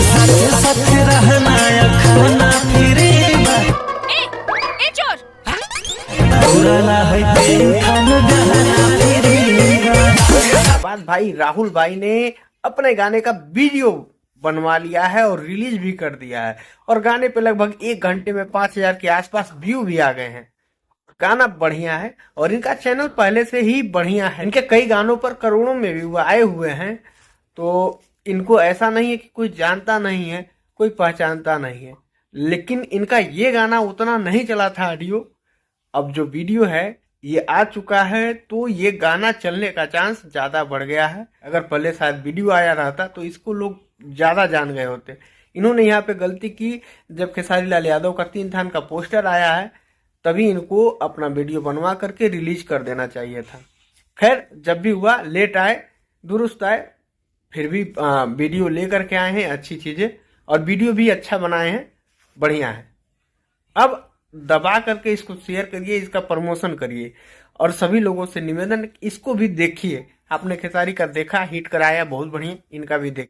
साथे साथे रहना या खाना फिरे ए चोर उड़ाना है पेंथन गहना फिरे। बाद भाई राहुल भाई ने अपने गाने का वीडियो बनवा लिया है और रिलीज भी कर दिया है और गाने पे लगभग 1 घंटे में 5,000 के आसपास व्यू भी आ गए हैं। गाना बढ़िया है और इनका चैनल पहले से ही बढ़िया है। इनके कई गानों पर करोड़ों में व्यू आए हुए हैं, तो इनको ऐसा नहीं है कि कोई जानता नहीं है, कोई पहचानता नहीं है। लेकिन इनका ये गाना उतना नहीं चला था ऑडियो, अब जो वीडियो है ये आ चुका है तो ये गाना चलने का चांस ज्यादा बढ़ गया है। अगर पहले शायद वीडियो आया रहता तो इसको लोग ज्यादा जान गए होते। इन्होंने यहाँ पे गलती की, जब खेसारी लाल यादव का 3 थान का पोस्टर आया है तभी इनको अपना वीडियो बनवा करके रिलीज कर देना चाहिए था। खैर, जब भी हुआ लेट आए दुरुस्त आए, फिर भी वीडियो लेकर के आए हैं अच्छी चीजें और वीडियो भी अच्छा बनाए हैं, बढ़िया है। अब दबा करके इसको शेयर करिए, इसका प्रमोशन करिए और सभी लोगों से निवेदन इसको भी देखिए। आपने खेसारी का देखा, हिट कराया, बहुत बढ़िया, इनका भी देख।